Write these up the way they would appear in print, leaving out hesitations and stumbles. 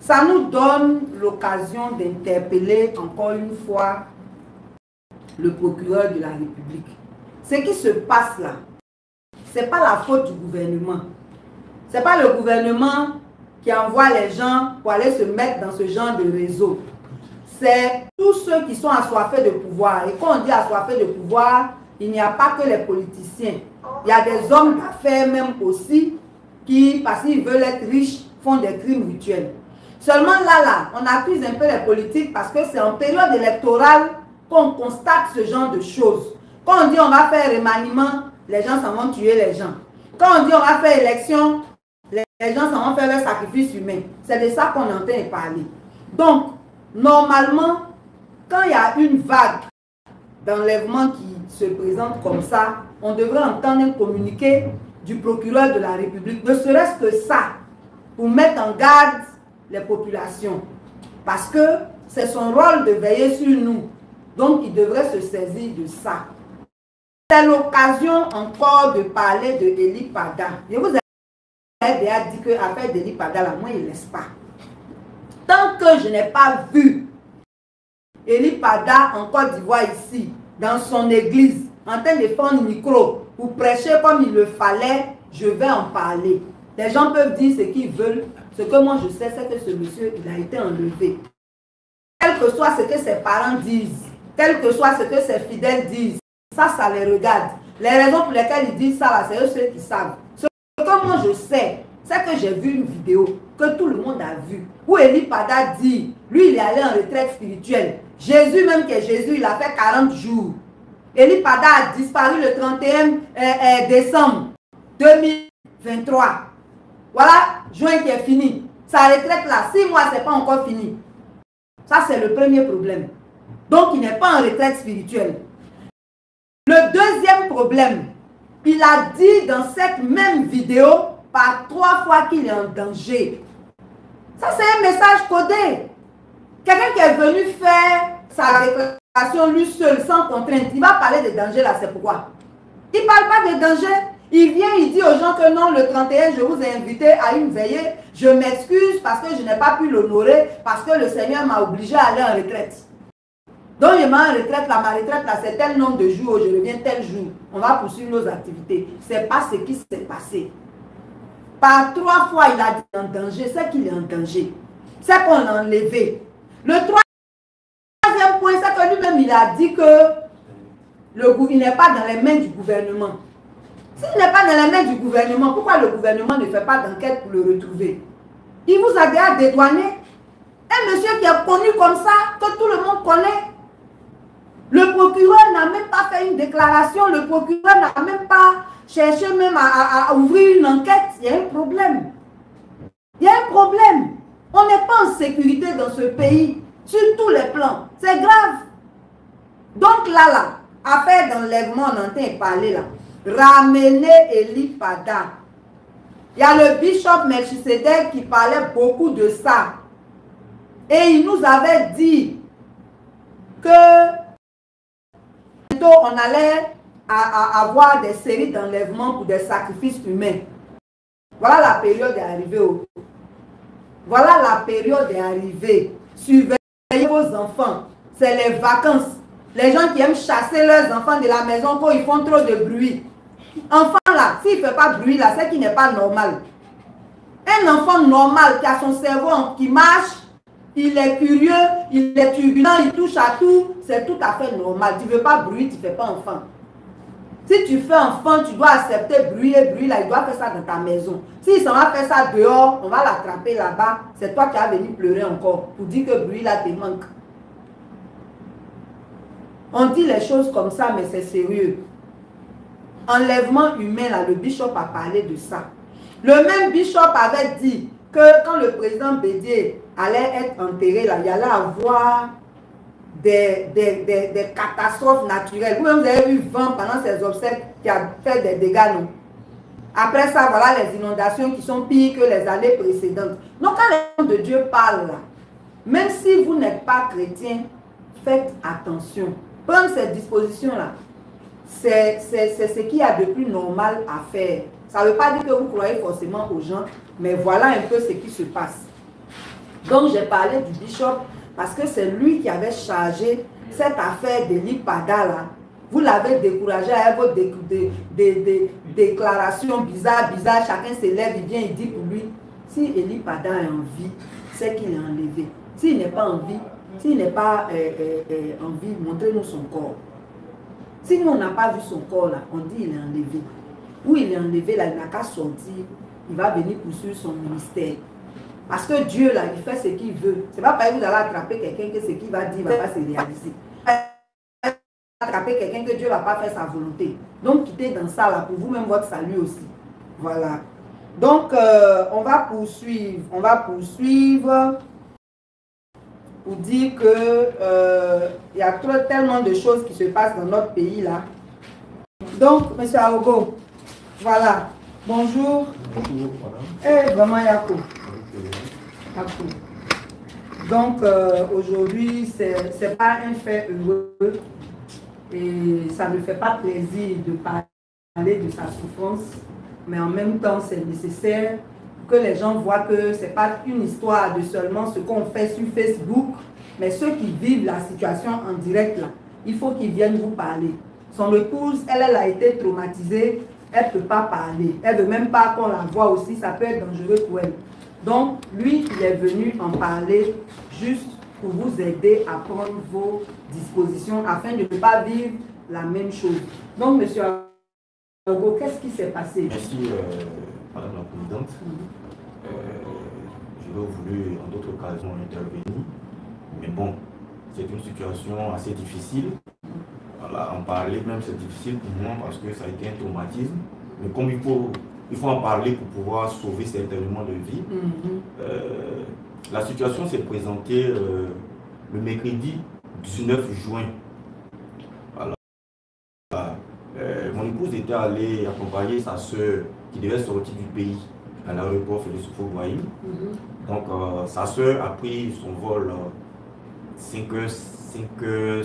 Ça nous donne l'occasion d'interpeller encore une fois le procureur de la République. Ce qui se passe là, ce n'est pas la faute du gouvernement. Ce n'est pas le gouvernement qui envoie les gens pour aller se mettre dans ce genre de réseau. C'est tous ceux qui sont assoiffés de pouvoir. Et quand on dit assoiffés de pouvoir, il n'y a pas que les politiciens. Il y a des hommes d'affaires même aussi qui, parce qu'ils veulent être riches, font des crimes rituels. Seulement là, on accuse un peu les politiques parce que c'est en période électorale qu'on constate ce genre de choses. Quand on dit on va faire remaniement, les gens s'en vont tuer les gens. Quand on dit on va faire élection, les gens s'en vont faire leur sacrifice humain. C'est de ça qu'on entend parler. Donc, normalement, quand il y a une vague d'enlèvement qui se présente comme ça, on devrait entendre un communiqué du procureur de la République, ne serait-ce que ça, pour mettre en garde les populations. Parce que c'est son rôle de veiller sur nous. Donc, il devrait se saisir de ça. C'est l'occasion encore de parler de Eli Pada. Je vous ai déjà dit que l'affaire d'Eli Pada, là, moi, il ne laisse pas. Tant que je n'ai pas vu Eli Pada en Côte d'Ivoire ici, dans son église, en train de prendre le micro pour prêcher comme il le fallait, je vais en parler. Les gens peuvent dire ce qu'ils veulent. Ce que moi je sais, c'est que ce monsieur, il a été enlevé. Quel que soit ce que ses parents disent, quel que soit ce que ses fidèles disent, ça les regarde. Les raisons pour lesquelles ils disent ça, là, c'est eux ceux qui savent. Ce que moi je sais, c'est que j'ai vu une vidéo que tout le monde a vue, où Eli Pada dit, lui il est allé en retraite spirituelle. Jésus même qui est Jésus, il a fait 40 jours. Eli Pada a disparu le 31 décembre 2023. Voilà, juin qui est fini. Sa retraite là, 6 mois, c'est pas encore fini. Ça, c'est le premier problème. Donc, il n'est pas en retraite spirituelle. Le deuxième problème, il a dit dans cette même vidéo par 3 fois qu'il est en danger. Ça, c'est un message codé. Quelqu'un qui est venu faire sa déclaration lui seul, sans contrainte, il va parler de danger là, c'est pourquoi? Il ne parle pas de danger. Il vient, il dit aux gens que non, le 31, je vous ai invité à une veillée. Je m'excuse parce que je n'ai pas pu l'honorer, parce que le Seigneur m'a obligé à aller en retraite. Donc, il m'a en retraite là, ma retraite là, c'est tel nombre de jours, je reviens tel jour. On va poursuivre nos activités. Ce n'est pas ce qui s'est passé. Par 3 fois, il a dit en danger, c'est qu'il est en danger. C'est qu'on l'a enlevé. Le troisième point, c'est que lui-même, il a dit que il n'est pas dans les mains du gouvernement. S'il n'est pas dans les mains du gouvernement, pourquoi le gouvernement ne fait pas d'enquête pour le retrouver? Il vous a déjà dédouané. Un monsieur qui est connu comme ça, que tout le monde connaît. Le procureur n'a même pas fait une déclaration. Le procureur n'a même pas cherché même à ouvrir une enquête. Il y a un problème. Il y a un problème. On n'est pas en sécurité dans ce pays, sur tous les plans. C'est grave. Donc là, affaire d'enlèvement, on entend parler là. Ramener Eli Pada. Il y a le bishop Melchisedec qui parlait beaucoup de ça. Et il nous avait dit que bientôt on allait avoir des séries d'enlèvements pour des sacrifices humains. Voilà la période est arrivée. Voilà la période est arrivée. Surveillez vos enfants. C'est les vacances. Les gens qui aiment chasser leurs enfants de la maison quand ils font trop de bruit. Enfant là, s'il ne fait pas de bruit là, c'est qu'il n'est pas normal. Un enfant normal qui a son cerveau qui marche, il est curieux, il est turbulent, il touche à tout, c'est tout à fait normal. Tu ne veux pas bruit, tu ne fais pas enfant. Si tu fais enfant, tu dois accepter bruit et bruit là, il doit faire ça dans ta maison. S'il s'en va faire ça dehors, on va l'attraper là-bas, c'est toi qui vas venir pleurer encore pour dire que bruit là te manque. On dit les choses comme ça, mais c'est sérieux. Enlèvement humain, là, le bishop a parlé de ça. Le même bishop avait dit que quand le président Bédié allait être enterré, là, il allait avoir des catastrophes naturelles. Vous avez vu vent pendant ses obsèques qui a fait des dégâts, non? Après ça, voilà les inondations qui sont pires que les années précédentes. Donc, quand les gens de Dieu parlent, là, même si vous n'êtes pas chrétien, faites attention. Prendre ces dispositions-là, c'est ce qu'il y a de plus normal à faire. Ça ne veut pas dire que vous croyez forcément aux gens, mais voilà un peu ce qui se passe. Donc j'ai parlé du bishop parce que c'est lui qui avait chargé cette affaire d'Eli Pada là. Vous l'avez découragé avec vos déclarations bizarres, chacun se lève, il vient, il dit pour lui, si Eli Pada est en vie, c'est qu'il est enlevé. S'il n'est pas en vie, s'il n'est pas en vie, montrez-nous son corps. Si nous on n'a pas vu son corps là, on dit il est enlevé. Où il est enlevé là, il n'a qu'à sortir, il va venir poursuivre son ministère. Parce que Dieu là, il fait ce qu'il veut. C'est pas parce que vous allez attraper quelqu'un que ce qu'il va dire ne va pas se réaliser. Attraper quelqu'un que Dieu ne va pas faire sa volonté. Donc quittez dans ça là pour vous-même votre salut aussi. Voilà. Donc on va poursuivre. On va poursuivre pour dire que il y a tellement de choses qui se passent dans notre pays là. Donc, monsieur Aogo, voilà. Bonjour. Bonjour, madame. Eh, vraiment Yako. Donc aujourd'hui, c'est pas un fait heureux et ça ne fait pas plaisir de parler de sa souffrance, mais en même temps c'est nécessaire que les gens voient que c'est pas une histoire de seulement ce qu'on fait sur Facebook, mais ceux qui vivent la situation en direct là, il faut qu'ils viennent vous parler. Son épouse, elle a été traumatisée, elle ne peut pas parler, elle ne veut même pas qu'on la voie aussi, ça peut être dangereux pour elle. Donc, lui, il est venu en parler juste pour vous aider à prendre vos dispositions afin de ne pas vivre la même chose. Donc, monsieur Aogo, qu'est-ce qui s'est passé? Merci, madame la présidente. J'aurais voulu, en d'autres occasions, intervenir. Mais bon, c'est une situation assez difficile. Voilà, en parler, même c'est difficile pour moi parce que ça a été un traumatisme. Mais comme il faut en parler pour pouvoir sauver certainement de vie. La situation s'est présentée le mercredi 19 juin. Voilà. Mon épouse était allée accompagner sa soeur qui devait sortir du pays à l'aéroport Félix Houphouët-Boigny. Donc sa soeur a pris son vol 5h20,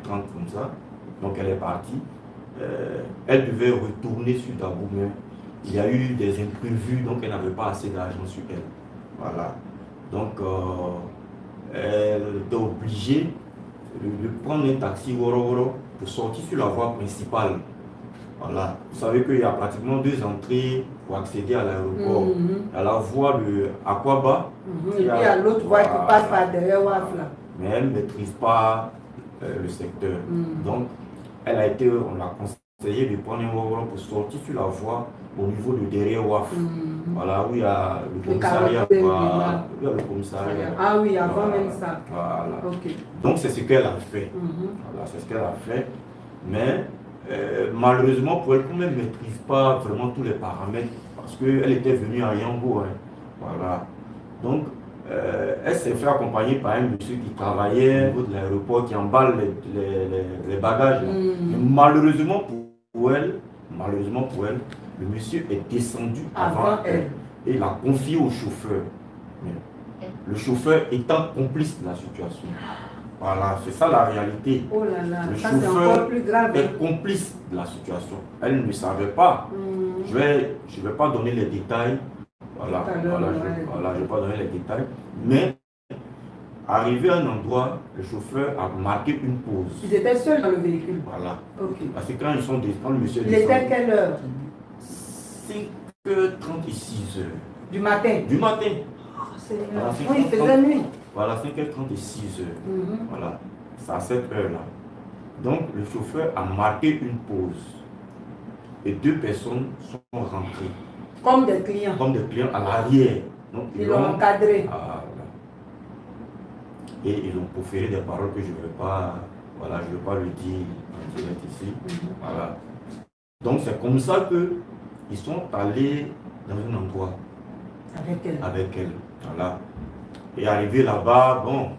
30 comme ça. Donc elle est partie. Elle devait retourner sur Dabou, mais il y a eu des imprévus, donc elle n'avait pas assez d'argent sur elle. Voilà. Donc elle était obligée de prendre un taxi Woro pour sortir sur la voie principale. Voilà. Vous savez qu'il y a pratiquement 2 entrées pour accéder à l'aéroport. À la voie de Akwaba. Et puis à l'autre voie qui passe par derrière Wafla. Mais elle ne maîtrise pas le secteur. Donc, elle a été, on l'a conseillé de prendre un Woro pour sortir sur la voie au niveau de derrière Waf. Voilà, où il y a le commissariat. Il y a le commissariat. Ah oui, avant même ça. Voilà. Okay. Donc, c'est ce qu'elle a fait. Voilà, c'est ce qu'elle a fait. Mais malheureusement, pour elle, comme elle ne maîtrise pas vraiment tous les paramètres, parce qu'elle était venue à Yango. Hein. Voilà. Donc, elle s'est fait accompagner par un monsieur qui travaillait au niveau de l'aéroport, qui emballe les bagages. Mais malheureusement pour elle, le monsieur est descendu avant elle. Et il a confié au chauffeur. Le chauffeur étant complice de la situation. Voilà, c'est ça la réalité. Oh là là, le ça chauffeur plus grave. est complice de la situation. Elle ne savait pas. Je vais pas donner les détails. Voilà, je ne vais pas donner les détails. Mais, arrivé à un endroit, le chauffeur a marqué une pause. Ils étaient seuls dans le véhicule. Voilà. Okay. Parce que quand ils sont descendus, quand le monsieur il était à quelle heure? 5h30 et 6h. Du matin? Du matin. Voilà, oui, il faisait nuit. Voilà, 5h30 et 6h. Voilà. C'est à cette heure-là. Donc, le chauffeur a marqué une pause. Et 2 personnes sont rentrées. Comme des clients. Comme des clients à l'arrière. Donc, ils l'ont encadré. Et ils ont proféré des paroles que je ne vais pas, voilà, je vais pas le dire en direct ici. Voilà. Donc c'est comme ça qu'ils sont allés dans un endroit. Avec elle. Voilà. Et arrivé là-bas, bon,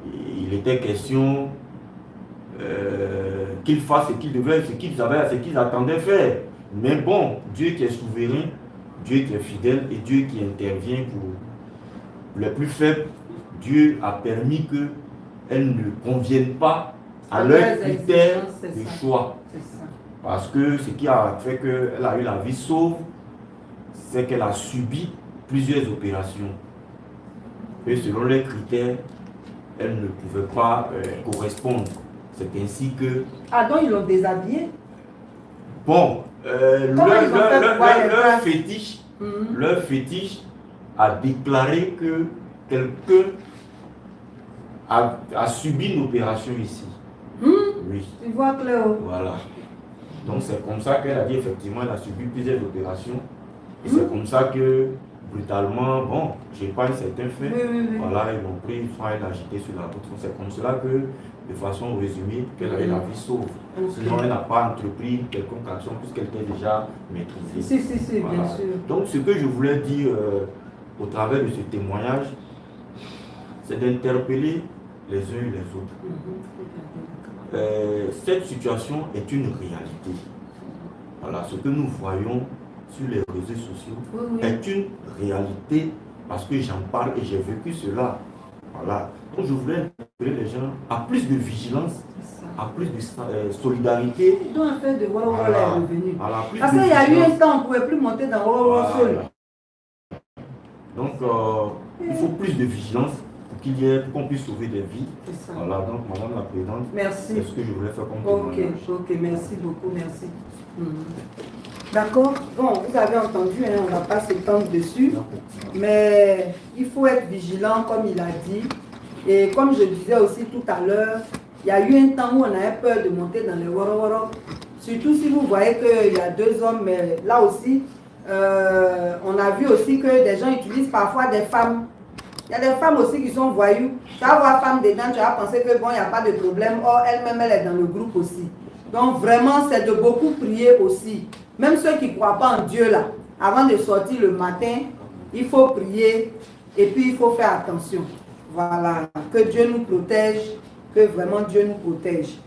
il était question qu'ils fassent ce qu'ils devaient, ce qu'ils attendaient faire. Mais bon, Dieu qui est souverain, Dieu qui est fidèle et Dieu qui intervient pour les plus faibles, Dieu a permis qu'elles ne conviennent pas à leurs critères de choix. Parce que ce qui a fait qu'elle a eu la vie sauve, c'est qu'elle a subi plusieurs opérations. Et selon les critères, elles ne pouvaient pas correspondre. C'est ainsi que... Ah, donc ils l'ont déshabillé? Bon, leur fétiche, leur fétiche a déclaré que quelqu'un a subi une opération ici. Oui. Tu vois clair. Voilà. Donc c'est comme ça qu'elle a dit effectivement elle a subi plusieurs opérations. Et c'est comme ça que brutalement, bon, j'ai pas un certain fait. Voilà, ils l'ont pris, ils l'ont agité sur la route. C'est comme cela que, de façon résumée, qu'elle avait la vie sauve. Sinon, elle n'a pas entrepris quelconque action puisqu'elle était déjà maîtrisée. Si, voilà. Bien sûr. Donc, ce que je voulais dire au travers de ce témoignage, c'est d'interpeller les uns et les autres. Cette situation est une réalité. Voilà, ce que nous voyons sur les réseaux sociaux est une réalité parce que j'en parle et j'ai vécu cela. Voilà. Donc je voulais interpeller les gens à plus de vigilance, à plus de solidarité. Donc un fait de Wawawala est revenu. Parce qu'il y a eu un temps, on ne pouvait plus monter dans Wawawala seul. Donc il faut plus de vigilance pour qu'on puisse sauver des vies. Voilà, donc Madame la Présidente, merci. C'est ce que je voulais faire comme témoignage. Ok, merci beaucoup, merci. D'accord. Bon, vous avez entendu, hein, on ne va pas s'étendre dessus, mais il faut être vigilant, comme il a dit. Et comme je disais aussi tout à l'heure, il y a eu un temps où on avait peur de monter dans les Woro. Surtout si vous voyez qu'il y a 2 hommes, mais là aussi, on a vu aussi que des gens utilisent parfois des femmes. Il y a des femmes aussi qui sont voyous. Tu vas voir femme dedans, tu vas penser que bon, il n'y a pas de problème. Or, elle-même, elle est dans le groupe aussi. Donc, vraiment, c'est de beaucoup prier aussi. Même ceux qui ne croient pas en Dieu, là, avant de sortir le matin, il faut prier et puis il faut faire attention. Voilà. Que Dieu nous protège, que vraiment Dieu nous protège.